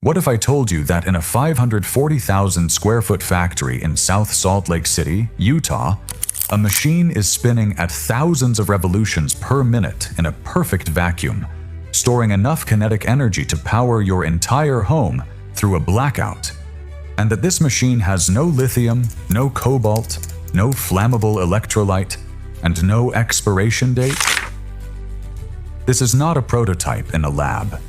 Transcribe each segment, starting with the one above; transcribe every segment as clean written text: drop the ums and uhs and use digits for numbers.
What if I told you that in a 540,000 square foot factory in South Salt Lake City, Utah, a machine is spinning at thousands of revolutions per minute in a perfect vacuum, storing enough kinetic energy to power your entire home through a blackout, and that this machine has no lithium, no cobalt, no flammable electrolyte, and no expiration date? This is not a prototype in a lab.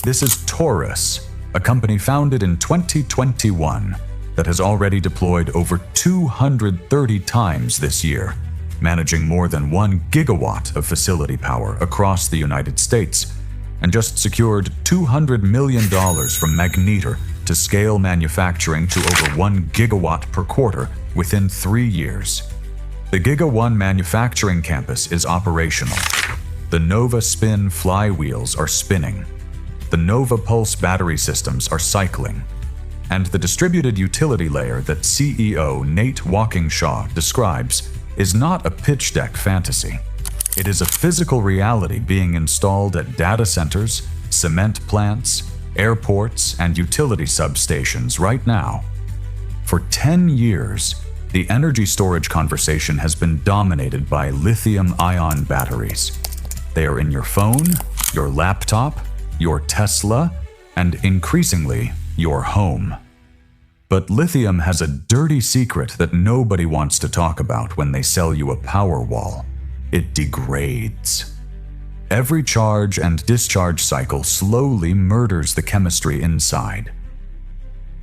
This is Torus, a company founded in 2021 that has already deployed over 230 times this year, managing more than 1 gigawatt of facility power across the United States, and just secured $200 million from Magnetar to scale manufacturing to over 1 gigawatt per quarter within 3 years. The Giga 1 manufacturing campus is operational. The Nova Spin flywheels are spinning. The Nova Pulse battery systems are cycling. And the distributed utility layer that CEO Nate Walkingshaw describes is not a pitch deck fantasy. It is a physical reality being installed at data centers, cement plants, airports, and utility substations right now. For 10 years, the energy storage conversation has been dominated by lithium-ion batteries. They are in your phone, your laptop, your Tesla, and increasingly, your home. But lithium has a dirty secret that nobody wants to talk about when they sell you a Powerwall. It degrades. Every charge and discharge cycle slowly murders the chemistry inside.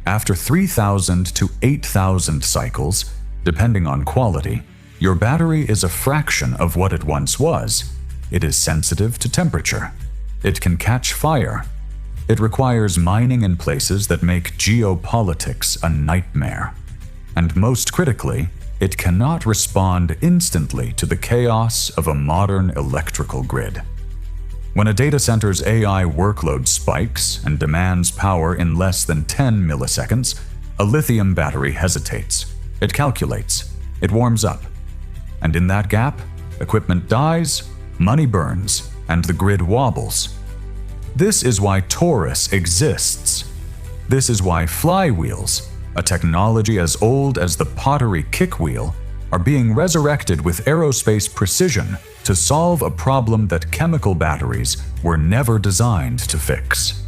After 3,000 to 8,000 cycles, depending on quality, your battery is a fraction of what it once was. It is sensitive to temperature. It can catch fire. It requires mining in places that make geopolitics a nightmare. And most critically, it cannot respond instantly to the chaos of a modern electrical grid. When a data center's AI workload spikes and demands power in less than 10 milliseconds, a lithium battery hesitates. It calculates. It warms up. And in that gap, equipment dies, money burns, and the grid wobbles. This is why Torus exists. This is why flywheels, a technology as old as the pottery kickwheel, are being resurrected with aerospace precision to solve a problem that chemical batteries were never designed to fix.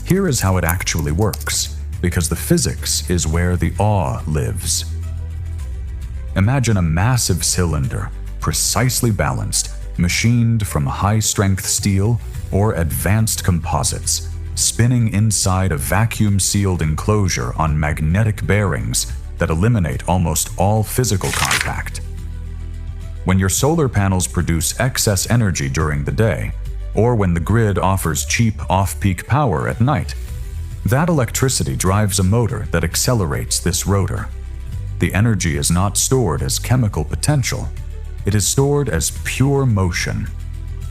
Here is how it actually works, because the physics is where the awe lives. Imagine a massive cylinder, precisely balanced, machined from high-strength steel or advanced composites, spinning inside a vacuum-sealed enclosure on magnetic bearings that eliminate almost all physical contact. When your solar panels produce excess energy during the day, or when the grid offers cheap off-peak power at night, that electricity drives a motor that accelerates this rotor. The energy is not stored as chemical potential. It is stored as pure motion,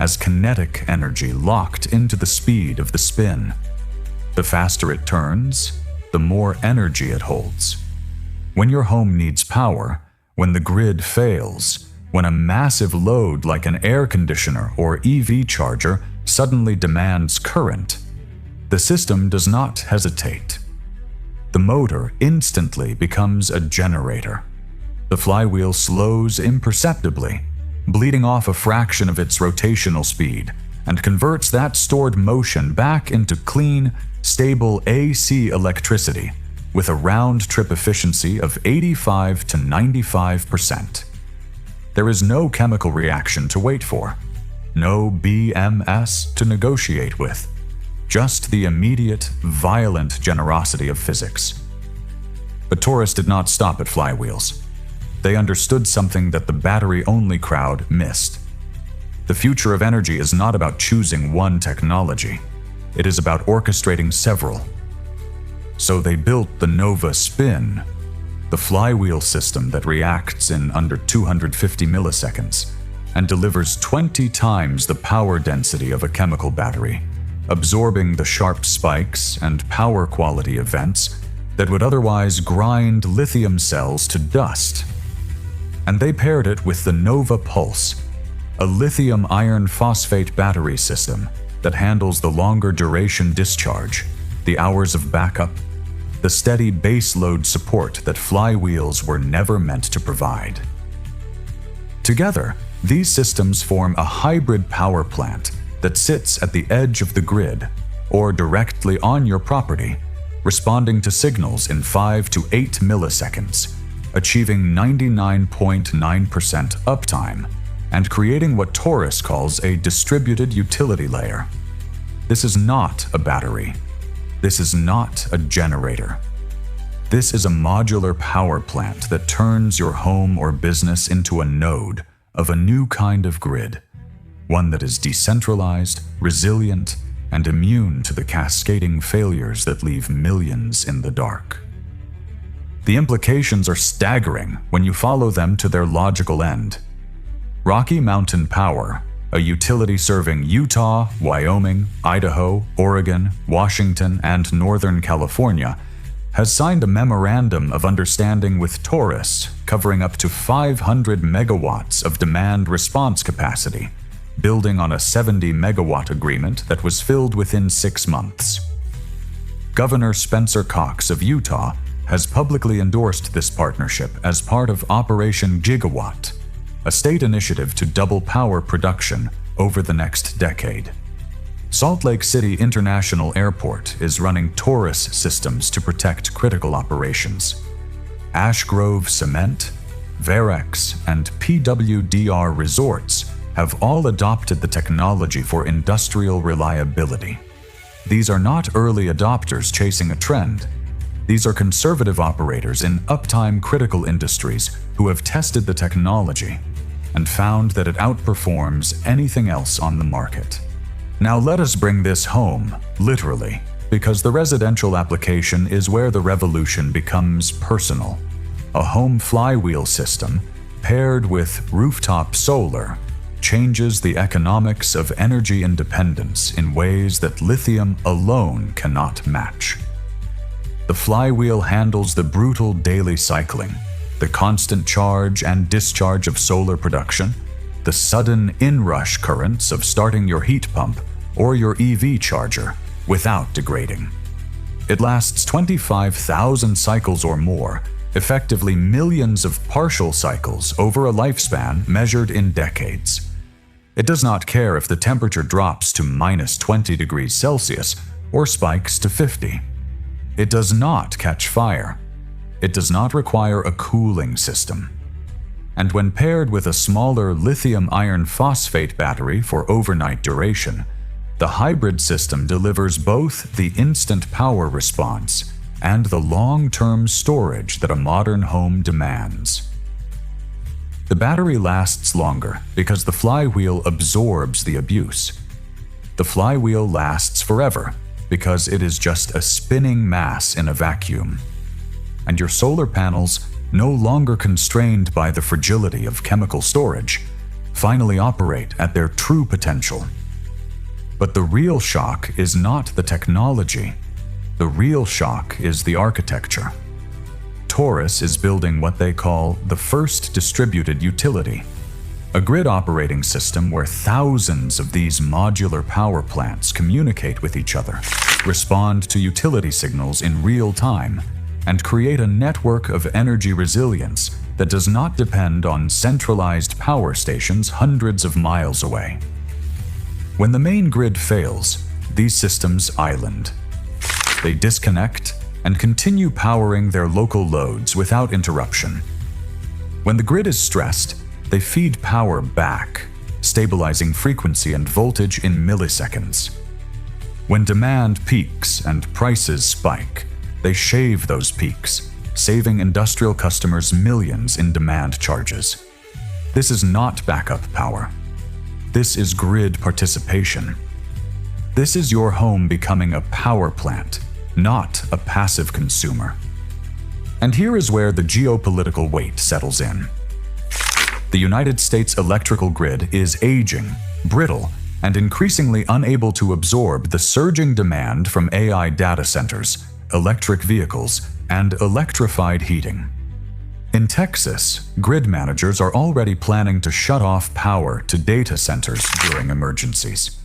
as kinetic energy locked into the speed of the spin. The faster it turns, the more energy it holds. When your home needs power, when the grid fails, when a massive load like an air conditioner or EV charger suddenly demands current, the system does not hesitate. The motor instantly becomes a generator. The flywheel slows imperceptibly, bleeding off a fraction of its rotational speed, and converts that stored motion back into clean, stable AC electricity with a round-trip efficiency of 85 to 95%. There is no chemical reaction to wait for, no BMS to negotiate with, just the immediate, violent generosity of physics. But Torus did not stop at flywheels. They understood something that the battery-only crowd missed. The future of energy is not about choosing one technology. It is about orchestrating several. So they built the Nova Spin, the flywheel system that reacts in under 250 milliseconds and delivers 20 times the power density of a chemical battery, absorbing the sharp spikes and power quality events that would otherwise grind lithium cells to dust. And they paired it with the Nova Pulse, a lithium iron phosphate battery system that handles the longer duration discharge, the hours of backup, the steady baseload support that flywheels were never meant to provide. Together, these systems form a hybrid power plant that sits at the edge of the grid or directly on your property, responding to signals in 5 to 8 milliseconds, achieving 99.9% uptime, and creating what Taurus calls a distributed utility layer. This is not a battery. This is not a generator. This is a modular power plant that turns your home or business into a node of a new kind of grid, one that is decentralized, resilient, and immune to the cascading failures that leave millions in the dark. The implications are staggering when you follow them to their logical end. Rocky Mountain Power, a utility serving Utah, Wyoming, Idaho, Oregon, Washington, and Northern California, has signed a memorandum of understanding with Taurus covering up to 500 megawatts of demand response capacity, building on a 70-megawatt agreement that was filled within 6 months. Governor Spencer Cox of Utah has publicly endorsed this partnership as part of Operation Gigawatt, a state initiative to double power production over the next decade. Salt Lake City International Airport is running Taurus systems to protect critical operations. Ash Grove Cement, Varex, and PWDR Resorts have all adopted the technology for industrial reliability. These are not early adopters chasing a trend. These are conservative operators in uptime critical industries who have tested the technology and found that it outperforms anything else on the market. Now let us bring this home, literally, because the residential application is where the revolution becomes personal. A home flywheel system, paired with rooftop solar, changes the economics of energy independence in ways that lithium alone cannot match. The flywheel handles the brutal daily cycling, the constant charge and discharge of solar production, the sudden inrush currents of starting your heat pump or your EV charger without degrading. It lasts 25,000 cycles or more, effectively millions of partial cycles over a lifespan measured in decades. It does not care if the temperature drops to -20 degrees Celsius or spikes to 50. It does not catch fire. It does not require a cooling system. And when paired with a smaller lithium iron phosphate battery for overnight duration, the hybrid system delivers both the instant power response and the long-term storage that a modern home demands. The battery lasts longer because the flywheel absorbs the abuse. The flywheel lasts forever because it is just a spinning mass in a vacuum. And your solar panels, no longer constrained by the fragility of chemical storage, finally operate at their true potential. But the real shock is not the technology. The real shock is the architecture. Taurus is building what they call the first distributed utility, a grid operating system where thousands of these modular power plants communicate with each other, respond to utility signals in real time, and create a network of energy resilience that does not depend on centralized power stations hundreds of miles away. When the main grid fails, these systems island. They disconnect and continue powering their local loads without interruption. When the grid is stressed, they feed power back, stabilizing frequency and voltage in milliseconds. When demand peaks and prices spike, they shave those peaks, saving industrial customers millions in demand charges. This is not backup power. This is grid participation. This is your home becoming a power plant, not a passive consumer. And here is where the geopolitical weight settles in. The United States electrical grid is aging, brittle, and increasingly unable to absorb the surging demand from AI data centers, electric vehicles, and electrified heating. In Texas, grid managers are already planning to shut off power to data centers during emergencies.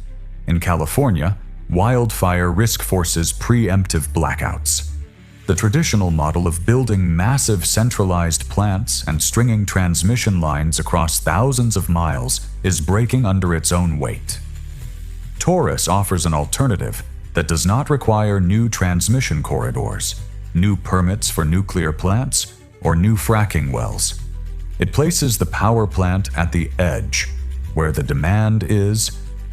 In California, wildfire risk forces preemptive blackouts. The traditional model of building massive centralized plants and stringing transmission lines across thousands of miles is breaking under its own weight. Taurus offers an alternative that does not require new transmission corridors, new permits for nuclear plants, or new fracking wells. It places the power plant at the edge, where the demand is,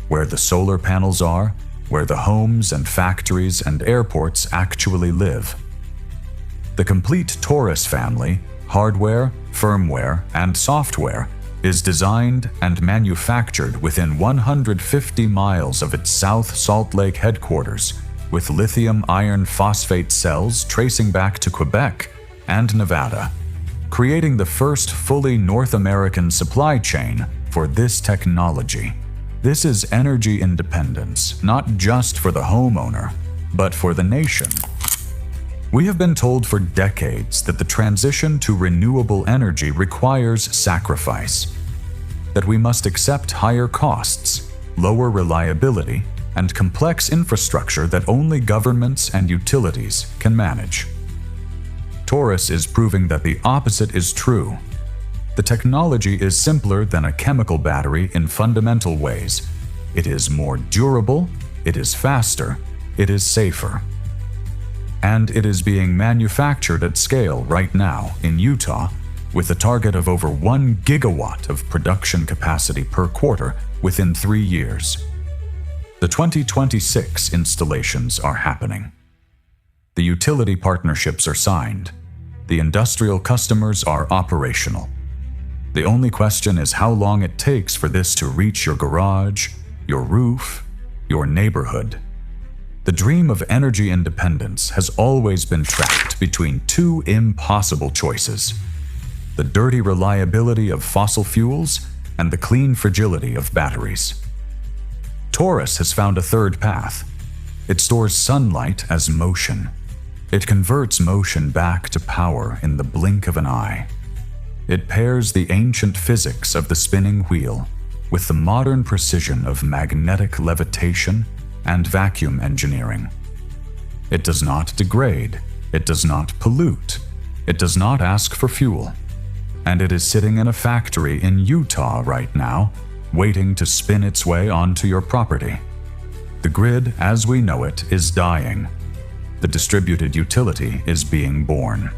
where the solar panels are, where the homes and factories and airports actually live. The complete Taurus family, hardware, firmware, and software, is designed and manufactured within 150 miles of its South Salt Lake headquarters, with lithium iron phosphate cells tracing back to Quebec and Nevada, creating the first fully North American supply chain for this technology. This is energy independence, not just for the homeowner, but for the nation. We have been told for decades that the transition to renewable energy requires sacrifice, that we must accept higher costs, lower reliability, and complex infrastructure that only governments and utilities can manage. Taurus is proving that the opposite is true. The technology is simpler than a chemical battery in fundamental ways. It is more durable, it is faster, it is safer. And it is being manufactured at scale right now in Utah, with a target of over 1 gigawatt of production capacity per quarter within 3 years. The 2026 installations are happening. The utility partnerships are signed. The industrial customers are operational. The only question is how long it takes for this to reach your garage, your roof, your neighborhood. The dream of energy independence has always been trapped between two impossible choices: the dirty reliability of fossil fuels and the clean fragility of batteries. Taurus has found a third path. It stores sunlight as motion. It converts motion back to power in the blink of an eye. It pairs the ancient physics of the spinning wheel with the modern precision of magnetic levitation and vacuum engineering. It does not degrade, it does not pollute, it does not ask for fuel, and it is sitting in a factory in Utah right now, waiting to spin its way onto your property. The grid, as we know it, is dying. The distributed utility is being born.